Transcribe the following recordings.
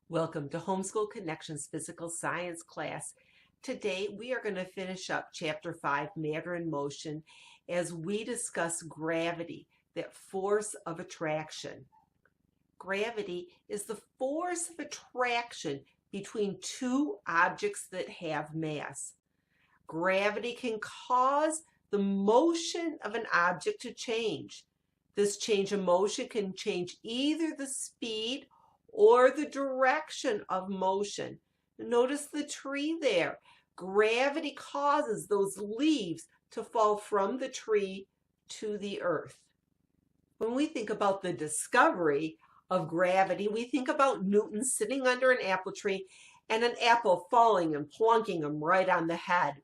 Welcome to Homeschool Connections Physical Science class. Today we are going to finish up Chapter 5, Matter in Motion, as we discuss gravity, that force of attraction. Gravity is the force of attraction between two objects that have mass. Gravity can cause the motion of an object to change. This change of motion can change either the speed or the direction of motion. Notice the tree there. Gravity causes those leaves to fall from the tree to the earth. When we think about the discovery of gravity, we think about Newton sitting under an apple tree and an apple falling and plunking him right on the head.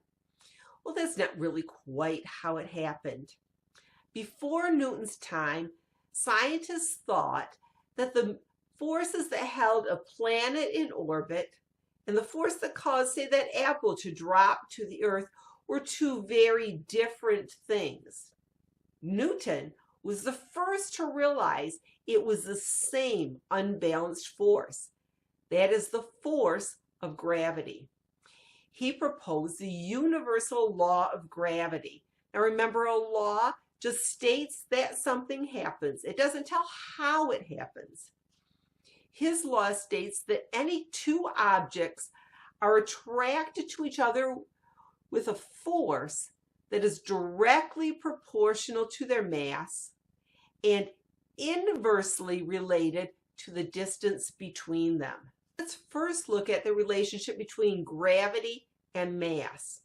Well, that's not really quite how it happened. Before Newton's time, scientists thought that the forces that held a planet in orbit and the force that caused, say, that apple to drop to the earth were two very different things. Newton was the first to realize it was the same unbalanced force. That is the force of gravity. He proposed the universal law of gravity. Now remember, a law just states that something happens. It doesn't tell how it happens. His law states that any two objects are attracted to each other with a force that is directly proportional to their mass and inversely related to the distance between them. Let's first look at the relationship between gravity and mass.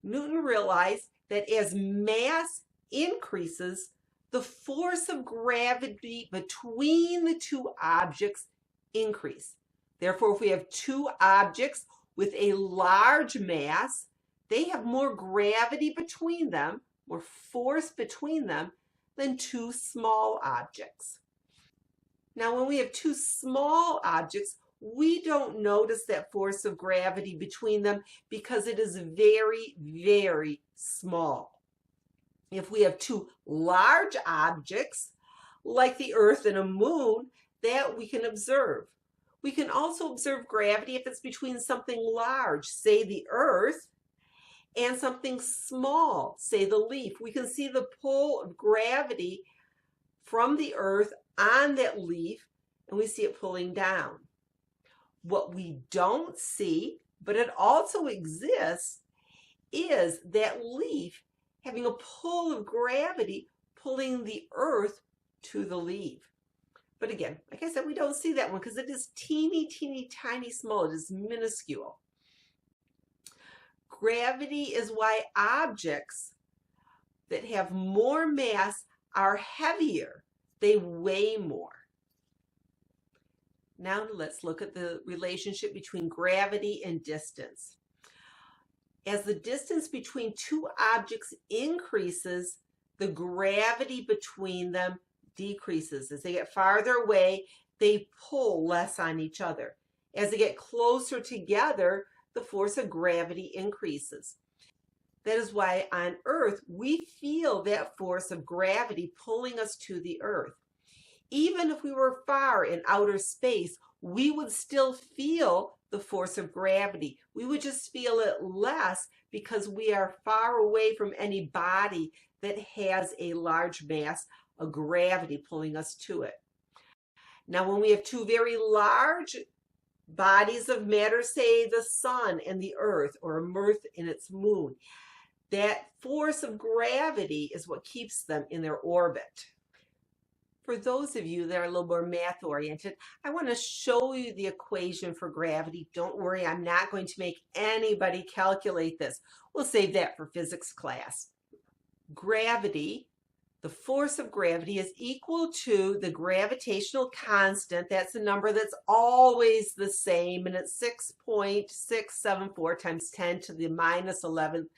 Newton realized that as mass increases, the force of gravity between the two objects increase. Therefore, if we have two objects with a large mass, they have more gravity between them, more force between them, than two small objects. Now, when we have two small objects, we don't notice that force of gravity between them because it is very, very small. If we have two large objects, like the Earth and a moon, that we can observe. We can also observe gravity if it's between something large, say the Earth, and something small, say the leaf. We can see the pull of gravity from the Earth on that leaf, and we see it pulling down. What we don't see, but it also exists, is that leaf having a pull of gravity pulling the Earth to the leaf. But again, like I said, we don't see that one because it is teeny, teeny, tiny small. It is minuscule. Gravity is why objects that have more mass are heavier. They weigh more. Now let's look at the relationship between gravity and distance. As the distance between two objects increases, the gravity between them decreases. As they get farther away, they pull less on each other. As they get closer together, the force of gravity increases. That is why on Earth, we feel that force of gravity pulling us to the Earth. Even if we were far in outer space, we would still feel the force of gravity. We would just feel it less because we are far away from any body that has a large mass of gravity pulling us to it. Now, when we have two very large bodies of matter, say the sun and the earth, or Earth and its moon, that force of gravity is what keeps them in their orbit. For those of you that are a little more math oriented, I want to show you the equation for gravity. Don't worry, I'm not going to make anybody calculate this. We'll save that for physics class. Gravity, the force of gravity, is equal to the gravitational constant. That's a number that's always the same, and it's 6.674 times 10 to the minus 11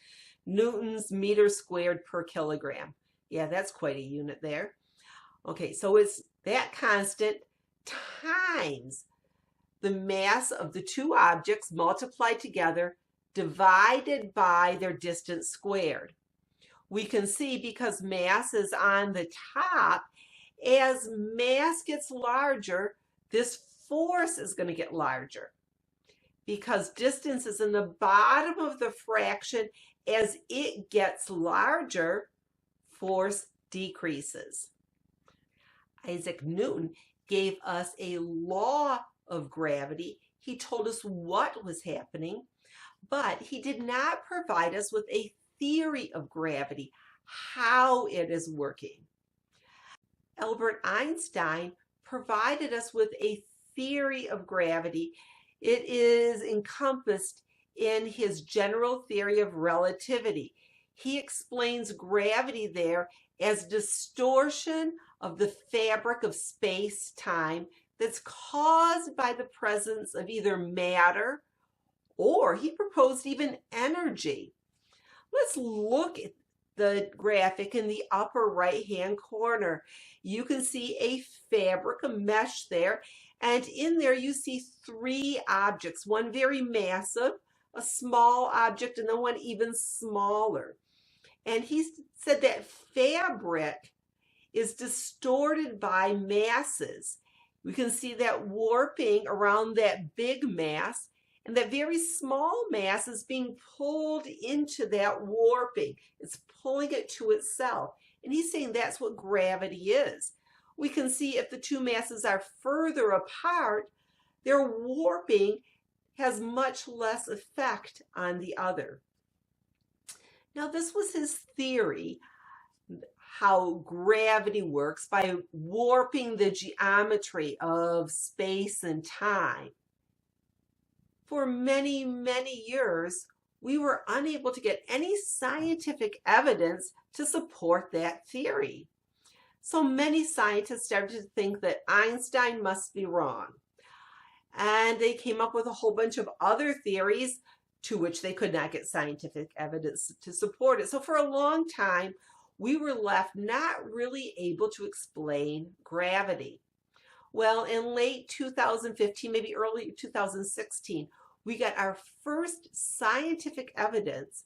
newtons meters squared per kilogram. Yeah, that's quite a unit there. Okay, so it's that constant times the mass of the two objects multiplied together divided by their distance squared. We can see, because mass is on the top, as mass gets larger, this force is going to get larger because distance is in the bottom of the fraction. As it gets larger, force decreases. Isaac Newton gave us a law of gravity. He told us what was happening, but he did not provide us with a theory of gravity, how it is working. Albert Einstein provided us with a theory of gravity. It is encompassed in his general theory of relativity. He explains gravity there as distortion of the fabric of space-time that's caused by the presence of either matter or, he proposed, even energy. Let's look at the graphic in the upper right-hand corner. You can see a fabric, a mesh there, and in there you see three objects, one very massive, a small object, and then one even smaller. And he said that fabric is distorted by masses. We can see that warping around that big mass, and that very small mass is being pulled into that warping. It's pulling it to itself. And he's saying that's what gravity is. We can see if the two masses are further apart, their warping has much less effect on the other. Now, this was his theory, how gravity works by warping the geometry of space and time. For many, many years, we were unable to get any scientific evidence to support that theory. So many scientists started to think that Einstein must be wrong. And they came up with a whole bunch of other theories to which they could not get scientific evidence to support it. So for a long time, we were left not really able to explain gravity. Well, in late 2015, maybe early 2016, we got our first scientific evidence,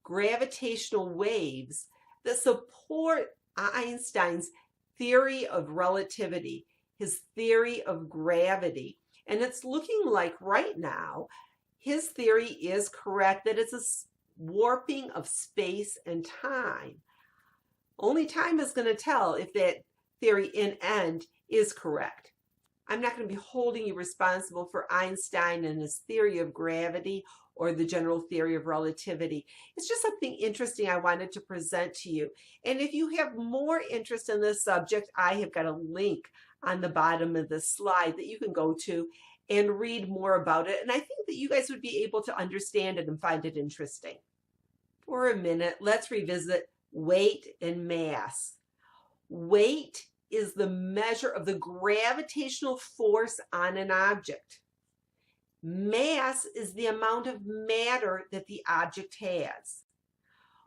gravitational waves, that support Einstein's theory of relativity, his theory of gravity. And it's looking like right now, his theory is correct, that it's a warping of space and time. Only time is going to tell if that theory in end is correct. I'm not going to be holding you responsible for Einstein and his theory of gravity or the general theory of relativity. It's just something interesting I wanted to present to you. And if you have more interest in this subject, I have got a link on the bottom of the slide that you can go to and read more about it. And I think that you guys would be able to understand it and find it interesting. For a minute, let's revisit weight and mass. Weight is the measure of the gravitational force on an object. Mass is the amount of matter that the object has.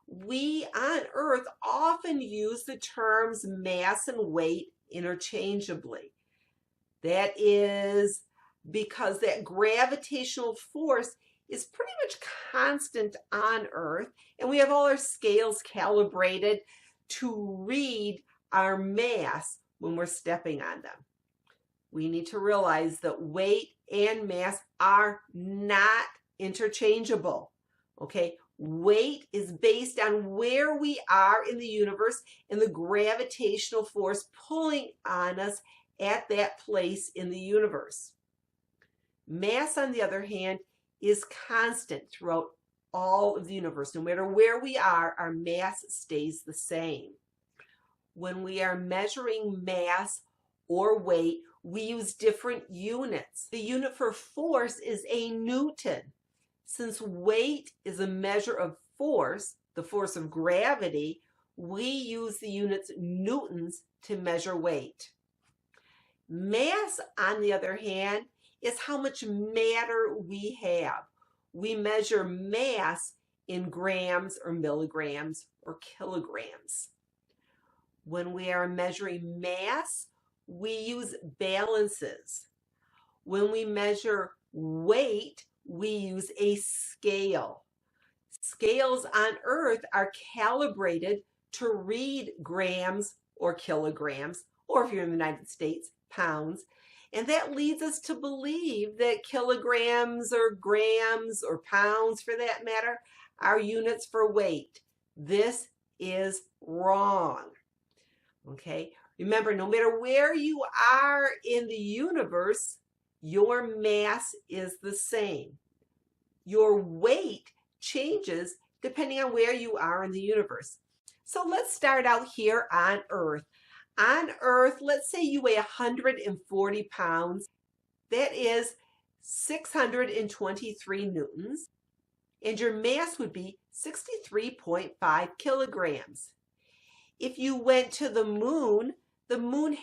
We on Earth often use the terms mass and weight interchangeably. That is because that gravitational force is pretty much constant on Earth, and we have all our scales calibrated to read our mass when we're stepping on them. We need to realize that weight and mass are not interchangeable. Okay, weight is based on where we are in the universe and the gravitational force pulling on us at that place in the universe. Mass, on the other hand, is constant throughout all of the universe. No matter where we are, our mass stays the same. When we are measuring mass or weight, we use different units. The unit for force is a Newton. Since weight is a measure of force, the force of gravity, we use the units newtons to measure weight. Mass, on the other hand, is how much matter we have. We measure mass in grams or milligrams or kilograms. When we are measuring mass, we use balances. When we measure weight, we use a scale. Scales on Earth are calibrated to read grams or kilograms, or if you're in the United States, pounds. And that leads us to believe that kilograms or grams or pounds, for that matter, are units for weight. This is wrong. Okay? Remember, no matter where you are in the universe, your mass is the same. Your weight changes depending on where you are in the universe. So let's start out here on Earth. On Earth, let's say you weigh 140 pounds. That is 623 newtons. And your mass would be 63.5 kilograms. If you went to the moon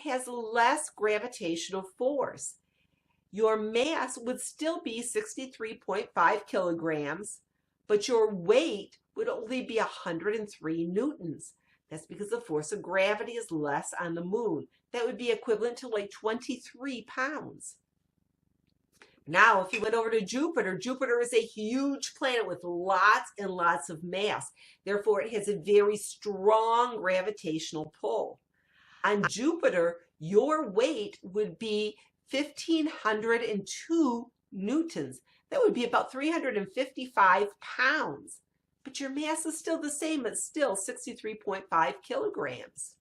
has less gravitational force. Your mass would still be 63.5 kilograms, but your weight would only be 103 newtons. That's because the force of gravity is less on the moon. That would be equivalent to like 23 pounds. Now, if you went over to Jupiter, Jupiter is a huge planet with lots and lots of mass. Therefore, it has a very strong gravitational pull. On Jupiter, your weight would be 1,502 newtons. That would be about 355 pounds. But your mass is still the same. It's still 63.5 kilograms.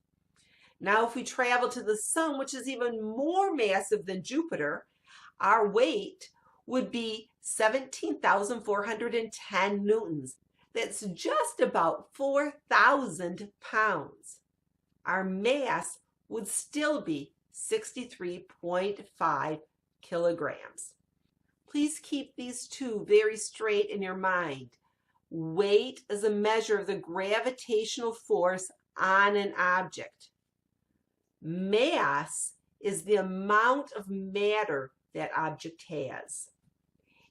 Now, if we travel to the sun, which is even more massive than Jupiter, our weight would be 17,410 newtons. That's just about 4,000 pounds. Our mass would still be 63.5 kilograms. Please keep these two very straight in your mind. Weight is a measure of the gravitational force on an object. Mass is the amount of matter that object has.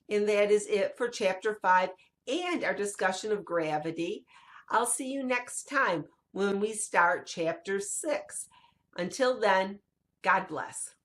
And that is it for Chapter 5 and our discussion of gravity. I'll see you next time when we start Chapter 6. Until then, God bless.